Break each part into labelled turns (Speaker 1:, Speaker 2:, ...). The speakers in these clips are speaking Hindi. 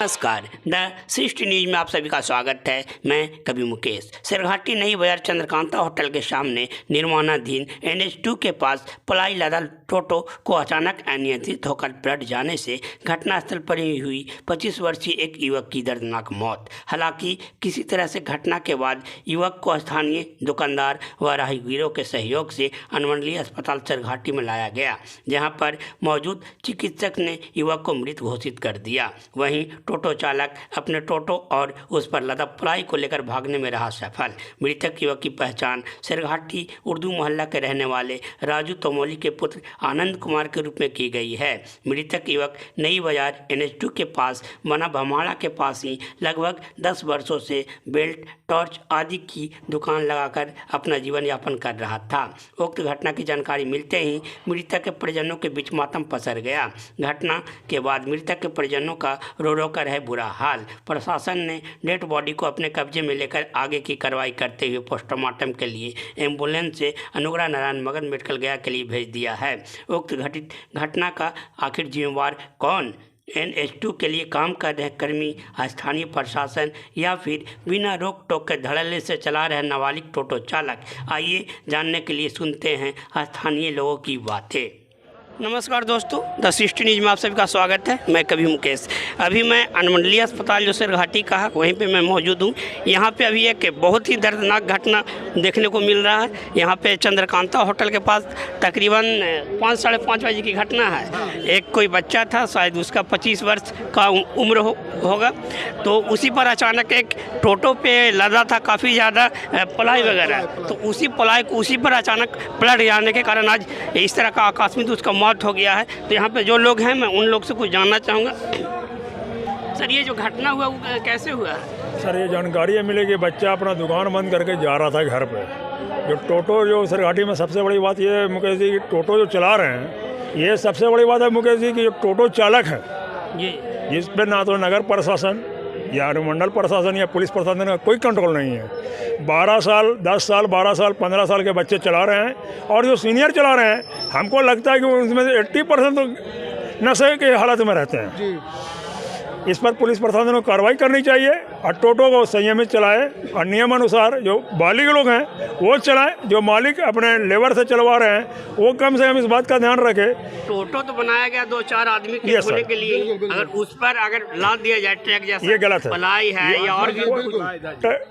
Speaker 1: नमस्कार, द सृष्टि न्यूज में आप सभी का स्वागत है। मैं कवि मुकेश। सिरघाटी नई बाजार चंद्रकांता होटल के सामने निर्माणाधीन NH2 के पास पलाई लदा टोटो को अचानक अनियंत्रित होकर पलट जाने से घटनास्थल पर ही हुई 25 वर्षीय एक युवक की दर्दनाक मौत। हालांकि किसी तरह से घटना के बाद युवक को स्थानीय दुकानदार व राहगीरों के सहयोग से अनुमंडलीय अस्पताल सिरघाटी में लाया गया, जहां पर मौजूद चिकित्सक ने युवक को मृत घोषित कर दिया। वहीं टोटो चालक अपने टोटो और उस पर लदा पलाई को लेकर भागने में रहा सफल। मृतक युवक की पहचान सिरघाटी उर्दू मोहल्ला के रहने वाले राजू तोमोली के पुत्र आनंद कुमार के रूप में की गई है। मृतक युवक नई बाजार NH2 के पास बना भमाड़ा के पास ही लगभग 10 वर्षों से बेल्ट, टॉर्च आदि की दुकान लगाकर अपना जीवन यापन कर रहा था। उक्त घटना की जानकारी मिलते ही मृतक के परिजनों के बीच मातम पसर गया। घटना के बाद मृतक के परिजनों का रो कर है बुरा हाल। प्रशासन ने डेड बॉडी को अपने कब्जे में लेकर आगे की कार्रवाई करते हुए पोस्टमार्टम के लिए एम्बुलेंस से अनुग्रह नारायण मगध मेडिकल गया के लिए भेज दिया है। उक्त घटित घटना का आखिर जिम्मेवार कौन? NH2 के लिए काम कर रहे कर्मी, स्थानीय प्रशासन या फिर बिना रोक टोक के धड़ल्ले से चला रहे नाबालिग टोटो चालक? आइए जानने के लिए सुनते हैं स्थानीय लोगों की बातें। नमस्कार दोस्तों, द सृष्टि न्यूज में आप सभी का स्वागत है। मैं कवि मुकेश। अभी मैं अनुमंडलीय अस्पताल जो सिरघाटी का है वहीं पे मैं मौजूद हूँ। यहाँ पे अभी एक बहुत ही दर्दनाक घटना देखने को मिल रहा है। यहाँ पे चंद्रकांता होटल के पास तकरीबन 5-5:30 बजे की घटना है। एक कोई बच्चा था, शायद उसका 25 वर्ष का उम्र होगा, तो उसी पर अचानक एक टोटो पे लदा था काफ़ी ज़्यादा पलाई वगैरह, तो उसी पलाई को उसी पर अचानक पलट जाने के कारण आज इस तरह का आकस्मिक उसका मौत हो गया है। तो यहाँ पे जो लोग हैं मैं उन लोग से कुछ जानना चाहूँगा। सर, ये जो घटना हुआ वो कैसे हुआ है?
Speaker 2: सर, ये जानकारी मिली कि बच्चा अपना दुकान बंद करके जा रहा था घर पे। जो टोटो जो सिरघाटी में सबसे बड़ी बात ये है मुकेश जी कि टोटो जो चला रहे हैं, ये सबसे बड़ी बात है मुकेश जी कि जो टोटो चालक है जिस पे ना तो नगर प्रशासन या अनुमंडल प्रशासन या पुलिस प्रशासन का कोई कंट्रोल नहीं है। 12 साल, 10 साल, 12 साल, 15 साल के बच्चे चला रहे हैं और जो सीनियर चला रहे हैं, हमको लगता है कि उसमें से 80% तो नशे के हालत में रहते हैं जी। इस पर पुलिस प्रशासन को कार्रवाई करनी चाहिए और टोटो को संयमित चलाए और नियमानुसार जो बालिग लोग हैं वो चलाएं। जो मालिक अपने लेबर से चलवा रहे हैं वो कम से कम इस बात का ध्यान रखे।
Speaker 1: टोटो तो बनाया गया 2-4 आदमी के होने के लिए, अगर उस पर अगर लाद दिया जाए ट्रैक जैसा, ये गलत है। पलाई है या और भी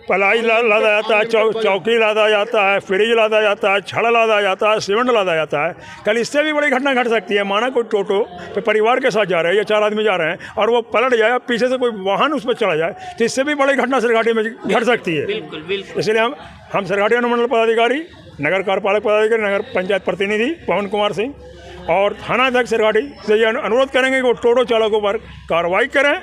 Speaker 2: पलाई लादा जाता है, चौकी लादा जाता है, फ्रिज लादा जाता है, छड़ लादा जाता है, सीमेंट लादा जाता है। कल इससे भी बड़ी घटना घट सकती है। माना कोई टोटो पे परिवार के साथ जा रहे हैं या 4 आदमी जा रहे हैं और वो पलट जाए, पीछे से कोई वाहन उस पर चला जाए, तो इससे भी बड़ी घटना सिरघाटी में घट सकती है।
Speaker 1: बिल्कुल बिल्कुल।
Speaker 2: इसलिए हम सिरघाटी अनुमंडल पदाधिकारी, नगर कार्यपालक पदाधिकारी, नगर पंचायत प्रतिनिधि पवन कुमार सिंह और थाना अध्यक्ष सिरघाटी से ये अनुरोध करेंगे कि वो टोटो चालकों पर कार्रवाई करें।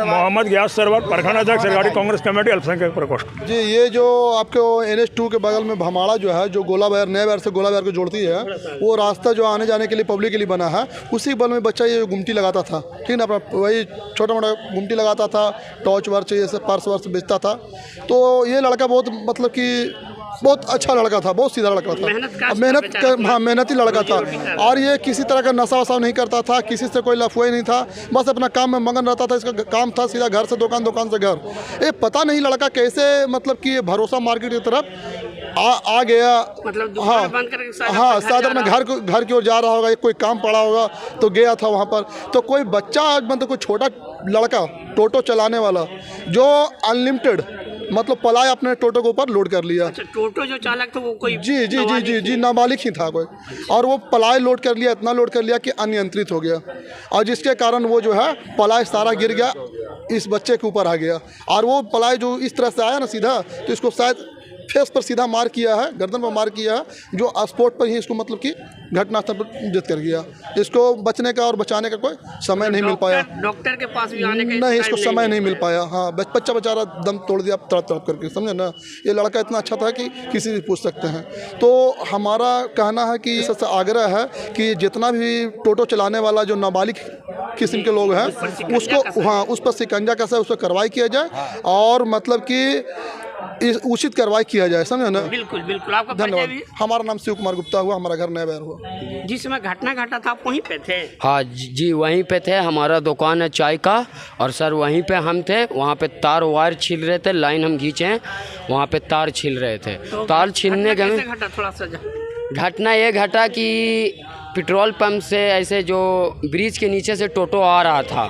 Speaker 2: मोहम्मद गयास सरवर, प्रखंड अध्यक्ष सिरघाटी कांग्रेस कमेटी अल्पसंख्यक प्रकोष्ठ
Speaker 3: जी। ये जो आपके NH2 के बगल में भमाड़ा जो है, जो गोला बाजार नया बाजार से गोला बाजार को जोड़ती है, वो रास्ता जो आने जाने के लिए पब्लिक के लिए बना है, उसी बगल में बच्चा ये गुमटी लगाता था, ठीक है ना, अपना वही छोटा मोटा गुमटी लगाता था, टॉर्च वर्च ये सब पर्स वर्स बेचता था। तो ये लड़का बहुत मतलब कि बहुत अच्छा लड़का था, बहुत सीधा लड़का था, मेहनती लड़का था और ये किसी तरह का नशा वशा नहीं करता था, किसी से कोई लफुआ नहीं था, बस अपना काम में मगन रहता था। इसका काम था सीधा घर से दुकान, दुकान से घर। ये पता नहीं लड़का कैसे मतलब कि भरोसा मार्केट की तरफ आ गया। मतलब हाँ, शायद अपना घर की ओर जा रहा होगा, कोई काम पड़ा होगा तो गया था वहाँ पर। तो कोई बच्चा मतलब कोई छोटा लड़का टोटो चलाने वाला जो अनलिमिटेड मतलब पलाय अपने टोटो के ऊपर लोड कर लिया।
Speaker 1: अच्छा, टोटो जो चालक था वो कोई
Speaker 3: जी नाबालिग ही था कोई, और वो पलाय लोड कर लिया, इतना लोड कर लिया कि अनियंत्रित हो गया और जिसके कारण वो जो है पलाय सारा गिर गया, इस बच्चे के ऊपर आ गया। और वो पलाय जो इस तरह से आया ना सीधा, तो इसको शायद फेस पर सीधा मार किया है, गर्दन पर मार किया है, जो स्पॉट पर ही इसको मतलब कि घटनास्थल पर डेथ कर गया। इसको बचने का और बचाने का कोई समय नहीं मिल पाया,
Speaker 1: डॉक्टर के पास भी आने का
Speaker 3: नहीं, इसको समय नहीं मिल पाया। हाँ, बच्चा बेचारा दम तोड़ दिया तड़प तड़प करके, समझे ना। ये लड़का इतना अच्छा था कि किसी भी पूछ सकते हैं। तो हमारा कहना है कि सबसे आग्रह है कि जितना भी टोटो चलाने वाला जो नाबालिग किस्म के लोग हैं उसको, हाँ, उस पर शिकंजा कैसे उस पर कार्रवाई किया जाए और मतलब कि उचित कार्रवाई किया जाए, समझे ना।
Speaker 1: बिल्कुल बिल्कुल। आपका परिचय
Speaker 3: धन्यवाद।
Speaker 1: भी?
Speaker 3: हमारा नाम शिव कुमार गुप्ता हुआ, हमारा घर नया बैर हुआ।
Speaker 1: जिस समय घटना घटा था आप वहीं पे थे?
Speaker 4: हाँ जी, वहीं पे थे। हमारा दुकान है चाय का, और सर वहीं पे हम थे। वहाँ पे तार वायर छील रहे थे, लाइन हम खींचे हैं, वहाँ पे तार छील रहे थे।
Speaker 1: तो
Speaker 4: तार छीलने
Speaker 1: घटना
Speaker 4: के
Speaker 1: कैसे घटा, थोड़ा सा
Speaker 4: घटना ये घटा कि पेट्रोल पंप से ऐसे जो ब्रिज के नीचे से टोटो आ रहा था,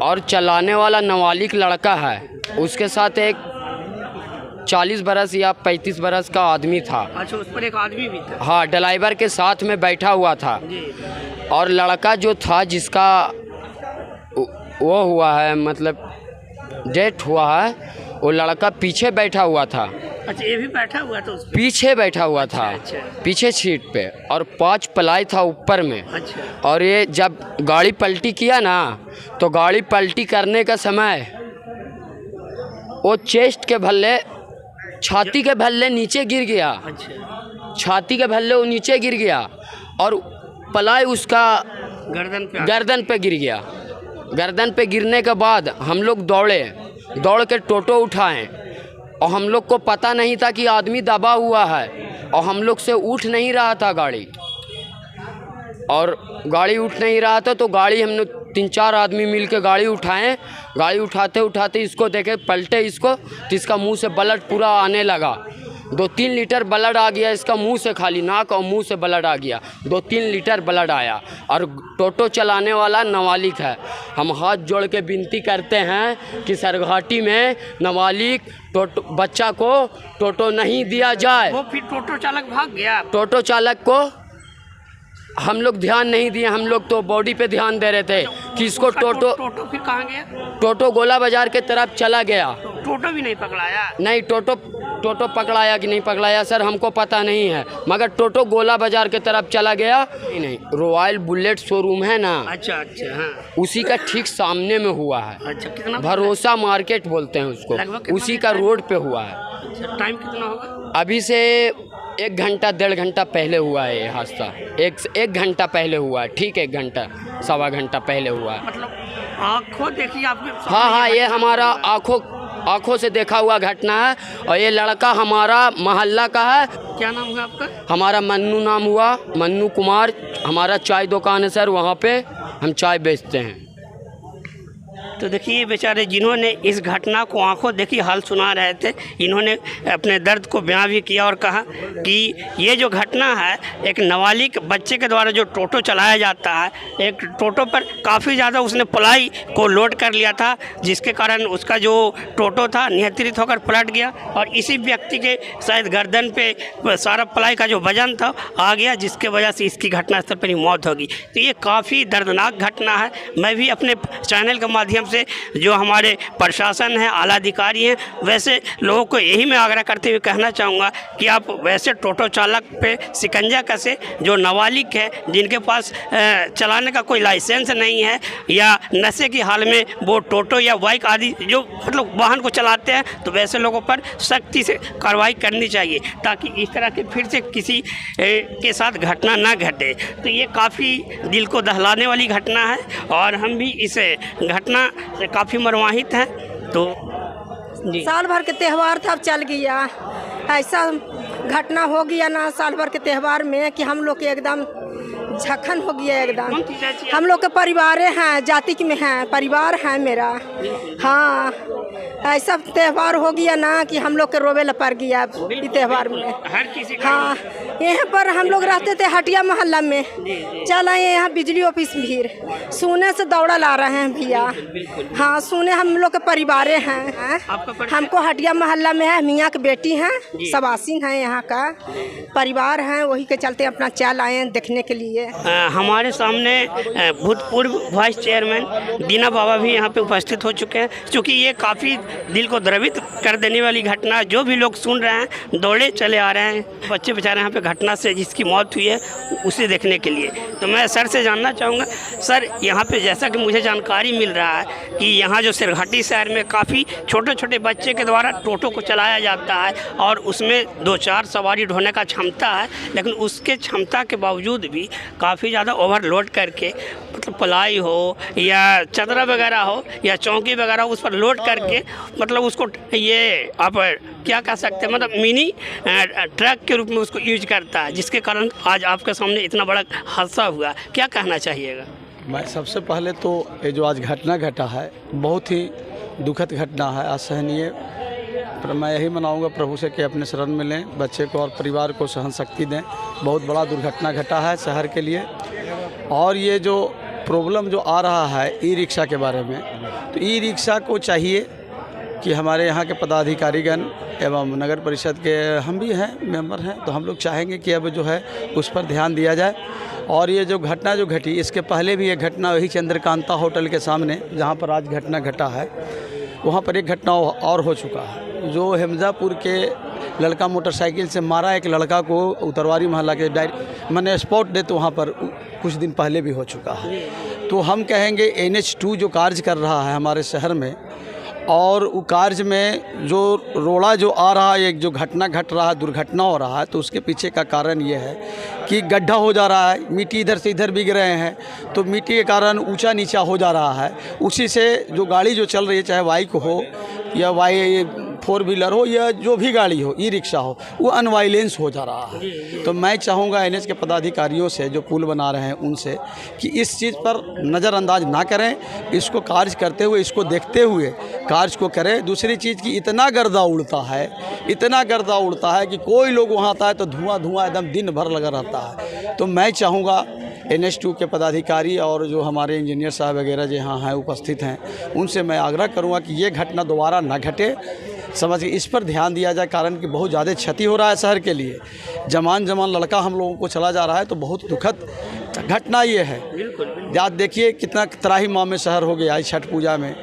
Speaker 4: और चलाने वाला नाबालिग लड़का है, उसके साथ एक 40 बरस या 35 बरस का आदमी था।
Speaker 1: अच्छा, उस पर एक आदमी भी था?
Speaker 4: हाँ, ड्राइवर के साथ में बैठा हुआ था।
Speaker 1: जी।
Speaker 4: और लड़का जो था, जिसका वो हुआ है, मतलब डेथ हुआ है, वो लड़का पीछे बैठा हुआ था।
Speaker 1: अच्छा, ये भी बैठा हुआ था उस पे?
Speaker 4: पीछे बैठा हुआ था।
Speaker 1: अच्छा।
Speaker 4: पीछे सीट पे, और 5 प्लाई था ऊपर में।
Speaker 1: अच्छा।
Speaker 4: और ये जब गाड़ी पलटी किया ना, तो गाड़ी पलटी करने का समय वो चेस्ट के भल्ले, छाती के भल्ले नीचे गिर गया।
Speaker 1: अच्छा।
Speaker 4: छाती के भल्ले वो नीचे गिर गया, और प्लाई उसका गर्दन पे गिर गया। गर्दन पे गिरने के बाद हम लोग दौड़ के टोटो उठाएं, और हम लोग को पता नहीं था कि आदमी दबा हुआ है, और हम लोग से उठ नहीं रहा था गाड़ी, और गाड़ी उठ नहीं रहा था। तो गाड़ी हम लोग 3-4 आदमी मिल के गाड़ी उठाएं। गाड़ी उठाते उठाते इसको देखे, पलटे इसको, तो इसका मुंह से ब्लड पूरा आने लगा। 2-3 लीटर ब्लड आ गया इसका मुंह से, खाली नाक और मुंह से ब्लड आ गया। 2-3 लीटर ब्लड आया। और टोटो चलाने वाला नाबालिग है। हम हाथ जोड़ के विनती करते हैं कि सरघाटी में नाबालिग बच्चा को टोटो नहीं दिया जाए।
Speaker 1: वो फिर टोटो चालक भाग गया?
Speaker 4: टोटो चालक को हम लोग ध्यान नहीं दिए, हम लोग तो बॉडी पे ध्यान दे रहे थे कि इसको
Speaker 1: टोटो फिर कहाँ गया?
Speaker 4: टोटो गोला बाजार के तरफ चला गया।
Speaker 1: टोटो भी नहीं पकड़ाया?
Speaker 4: नहीं, टोटो पकड़ाया कि नहीं पकड़ाया सर हमको पता नहीं है, मगर टोटो गोला बाजार के तरफ चला गया। नहीं, रॉयल बुलेट शोरूम है ना।
Speaker 1: अच्छा अच्छा। हाँ।
Speaker 4: उसी का ठीक सामने में हुआ है।
Speaker 1: अच्छा, कितना?
Speaker 4: भरोसा मार्केट बोलते हैं उसको, उसी का रोड पे हुआ है।
Speaker 1: अच्छा, टाइम कितना होगा?
Speaker 4: अभी से 1 घंटा 1.5 घंटा पहले हुआ है ये हादसा। एक घंटा पहले हुआ है, ठीक 1 घंटा 1.25 घंटा पहले हुआ है।
Speaker 1: मतलब आँखों देखी आपके?
Speaker 4: हाँ, ये हमारा आँखों से देखा हुआ घटना है। और ये लड़का हमारा मोहल्ला का है।
Speaker 1: क्या नाम है आपका?
Speaker 4: हमारा मन्नू नाम हुआ, मन्नू कुमार। हमारा चाय दुकान है सर, वहाँ पे हम चाय बेचते हैं।
Speaker 1: तो देखिए बेचारे जिन्होंने इस घटना को आंखों देखी हाल सुना रहे थे, इन्होंने अपने दर्द को बयां भी किया और कहा कि ये जो घटना है, एक नाबालिग बच्चे के द्वारा जो टोटो चलाया जाता है, एक टोटो पर काफ़ी ज़्यादा उसने प्लाई को लोड कर लिया था, जिसके कारण उसका जो टोटो था नियंत्रित होकर पलट गया, और इसी व्यक्ति के शायद गर्दन पे सारा प्लाई का जो वजन था आ गया, जिसके वजह से इसकी घटनास्थल पर ही मौत होगी। तो ये काफ़ी दर्दनाक घटना है। मैं भी अपने चैनल के माध्यम से जो हमारे प्रशासन है, आला अधिकारी हैं, वैसे लोगों को यही मैं आग्रह करते हुए कहना चाहूँगा कि आप वैसे टोटो चालक पे शिकंजा कसे जो नाबालिग है, जिनके पास चलाने का कोई लाइसेंस नहीं है, या नशे की हाल में वो टोटो या बाइक आदि जो मतलब वाहन को चलाते हैं, तो वैसे लोगों पर सख्ती से कार्रवाई करनी चाहिए, ताकि इस तरह के फिर से किसी के साथ घटना ना घटे। तो ये काफ़ी दिल को दहलाने वाली घटना है, और हम भी इस घटना से काफ़ी मर्माहित हैं। तो जी,
Speaker 5: साल भर के त्यौहार था, अब चल गया। ऐसा घटना हो गया ना साल भर के त्यौहार में कि हम लोग के एकदम झखन हो गया एकदम। हम लोग के परिवार हैं, जाति में हैं, परिवार है मेरा। हाँ, ऐसा त्यौहार हो गया ना कि हम लोग के रोवे ला पड़ गया त्यौहार में।
Speaker 1: हर किसी का
Speaker 5: हाँ, यहाँ पर हम लोग रहते थे हटिया मोहल्ला में, चल आए यहाँ बिजली ऑफिस भीड़, सुने से दौड़ा ला रहे हैं भैया। हाँ, सुने हम लोग के परिवार हैं। हमको हटिया मोहल्ला में है, मियाँ की बेटी हैं, सवासीन हैं, यहाँ का परिवार हैं, वही के चलते अपना चल आए देखने के लिए।
Speaker 1: हमारे सामने भूतपूर्व वाइस चेयरमैन दीना बाबा भी यहाँ पे उपस्थित हो चुके हैं, क्योंकि ये काफ़ी दिल को द्रवित कर देने वाली घटना, जो भी लोग सुन रहे हैं दौड़े चले आ रहे हैं, बच्चे बेचारे यहाँ पे घटना से जिसकी मौत हुई है उसे देखने के लिए। तो मैं सर से जानना चाहूँगा, सर यहाँ पे जैसा कि मुझे जानकारी मिल रहा है कि यहाँ जो सिरघाटी शहर में काफ़ी छोटे छोटे बच्चे के द्वारा टोटो को चलाया जाता है, और उसमें 2-4 सवारी ढोने का क्षमता है, लेकिन उसके क्षमता के बावजूद भी काफ़ी ज़्यादा ओवरलोड करके मतलब पलाई हो या चदरा वगैरह हो या चौकी वगैरह उस पर लोड करके मतलब उसको ये आप क्या कह सकते हैं मतलब मिनी ट्रक के रूप में उसको यूज करता है, जिसके कारण आज आपके सामने इतना बड़ा हादसा हुआ। क्या कहना चाहिएगा?
Speaker 6: मैं सबसे पहले तो ये जो आज घटना घटा है बहुत ही दुखद घटना है, असहनीय। पर मैं यही मनाऊंगा प्रभु से कि अपने शरण में लें, बच्चे को और परिवार को सहन शक्ति दें। बहुत बड़ा दुर्घटना घटा है शहर के लिए। और ये जो प्रॉब्लम जो आ रहा है ई रिक्शा के बारे में, तो ई रिक्शा को चाहिए कि हमारे यहाँ के पदाधिकारीगण एवं नगर परिषद के हम भी हैं, मेंबर हैं, तो हम लोग चाहेंगे कि अब जो है उस पर ध्यान दिया जाए। और ये जो घटना जो घटी, इसके पहले भी एक घटना वही चंद्रकांता होटल के सामने जहाँ पर आज घटना घटा है, वहाँ पर एक घटना और हो चुका है। जो हमजापुर के लड़का मोटरसाइकिल से मारा एक लड़का को उतरवारी मोहल्ला के मैंने स्पॉट डेथ वहाँ पर कुछ दिन पहले भी हो चुका है। तो हम कहेंगे NH2 जो कार्य कर रहा है हमारे शहर में, और वो कार्य में जो रोड़ा जो आ रहा है, एक जो घटना घट रहा है, दुर्घटना हो रहा है, तो उसके पीछे का कारण ये है कि गड्ढा हो जा रहा है, मिट्टी इधर से इधर बिग रहे हैं, तो मिट्टी के कारण ऊंचा नीचा हो जा रहा है। उसी से जो गाड़ी जो चल रही है, चाहे बाइक हो या फोर व्हीलर हो या जो भी गाड़ी हो, ई रिक्शा हो, वो अनवाइलेंस हो जा रहा है। तो मैं चाहूँगा NH के पदाधिकारियों से जो पुल बना रहे हैं उनसे कि इस चीज़ पर नज़रअंदाज ना करें, इसको कार्य करते हुए, इसको देखते हुए कार्य को करें। दूसरी चीज़ कि इतना गर्दा उड़ता है कि कोई लोग वहाँ आता है तो धुआं एकदम दिन भर लगा रहता है। तो मैं चाहूँगा NH2 के पदाधिकारी और जो हमारे इंजीनियर साहब वगैरह जो यहाँ हैं उपस्थित हैं, उनसे मैं आग्रह करूँगा कि ये घटना दोबारा ना घटे, समझ के इस पर ध्यान दिया जाए। कारण कि बहुत ज़्यादा क्षति हो रहा है शहर के लिए। जवान लड़का हम लोगों को चला जा रहा है, तो बहुत दुखद घटना ये है। याद देखिए कितना त्राही माह में शहर हो गया है। छठ पूजा में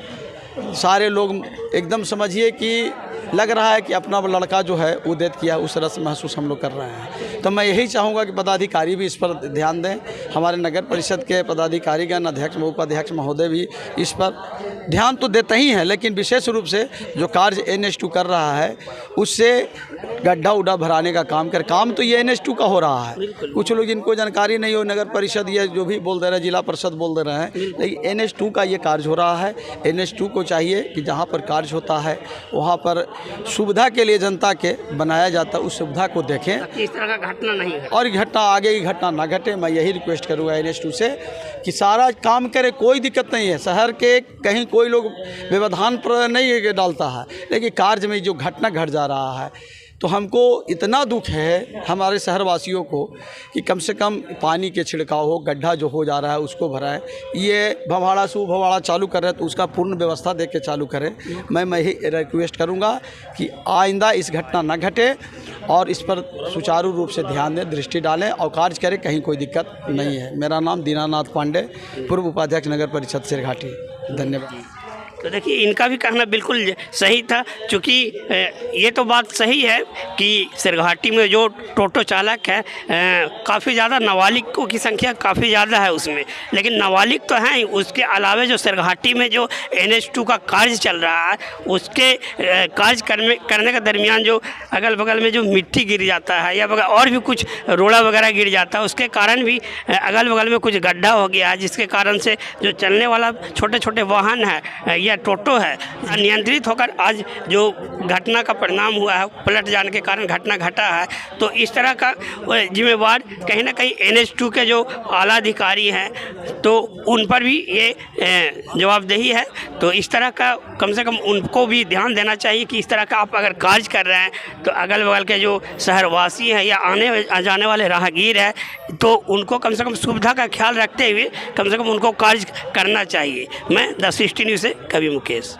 Speaker 6: सारे लोग एकदम समझिए कि लग रहा है कि अपना लड़का जो है वो डेथ किया, उस तरह से महसूस हम लोग कर रहे हैं। तो मैं यही चाहूँगा कि पदाधिकारी भी इस पर ध्यान दें, हमारे नगर परिषद के पदाधिकारीगण, अध्यक्ष उपाध्यक्ष महोदय भी इस पर ध्यान तो देते ही हैं, लेकिन विशेष रूप से जो कार्य NH2 कर रहा है उससे गड्ढा उड्ढा भराने का काम तो ये NH2 का हो रहा है। कुछ लोग जिनको जानकारी नहीं हो, नगर परिषद ये जो भी बोल दे रहे हैं, जिला परिषद बोल दे रहे हैं, लेकिन NH2 का ये कार्य हो रहा है। NH2 को चाहिए कि जहाँ पर कार्य होता है वहाँ पर सुविधा के लिए जनता के बनाया जाता है, उस सुविधा को देखें,
Speaker 1: इस तरह का घटना नहीं है
Speaker 6: और घटना आगे की घटना ना घटे। मैं यही रिक्वेस्ट करूँगा NH2 से कि सारा काम करे, कोई दिक्कत नहीं है। शहर के कहीं कोई लोग व्यवधान पर नहीं डालता है, लेकिन कार्य में जो घटना घट जा रहा है, तो हमको इतना दुख है हमारे शहरवासियों को कि कम से कम पानी के छिड़काव हो, गड्ढा जो हो जा रहा है उसको भराएं। ये भवाड़ा चालू कर रहे हैं तो उसका पूर्ण व्यवस्था दे के चालू करें। मैं यही रिक्वेस्ट करूंगा कि आइंदा इस घटना न घटे और इस पर सुचारू रूप से ध्यान दें, दृष्टि डालें और कार्य करें, कहीं कोई दिक्कत नहीं है। मेरा नाम दीनानाथ पांडे, पूर्व उपाध्यक्ष नगर परिषद सिरघाटी। धन्यवाद।
Speaker 1: तो देखिए इनका भी कहना बिल्कुल सही था, क्योंकि ये तो बात सही है कि सिरघाटी में जो टोटो चालक है काफ़ी ज़्यादा नाबालिगों की संख्या काफ़ी ज़्यादा है उसमें, लेकिन नाबालिग तो हैं ही, उसके अलावा जो सिरघाटी में जो NH2 का कार्य चल रहा है उसके कार्य करने के दरमियान जो अगल बगल में जो मिट्टी गिर जाता है या और भी कुछ रोड़ा वगैरह गिर जाता है, उसके कारण भी अगल बगल में कुछ गड्ढा हो गया है, जिसके कारण से जो चलने वाला छोटे छोटे वाहन है या टोटो है अनियंत्रित होकर आज जो घटना का परिणाम हुआ है, पलट जाने के कारण घटना घटा है। तो इस तरह का जिम्मेवार कहीं ना कहीं NH2 के जो आला अधिकारी हैं तो उन पर भी ये जवाबदेही है। तो इस तरह का कम से कम उनको भी ध्यान देना चाहिए कि इस तरह का आप अगर कार्य कर रहे हैं तो अगल बगल के जो शहरवासी हैं या आने जाने वाले राहगीर हैं तो उनको कम से कम सुविधा का ख्याल रखते हुए कम से कम उनको कार्य करना चाहिए। मैं द 60 न्यूज़ से कवि मुकेश।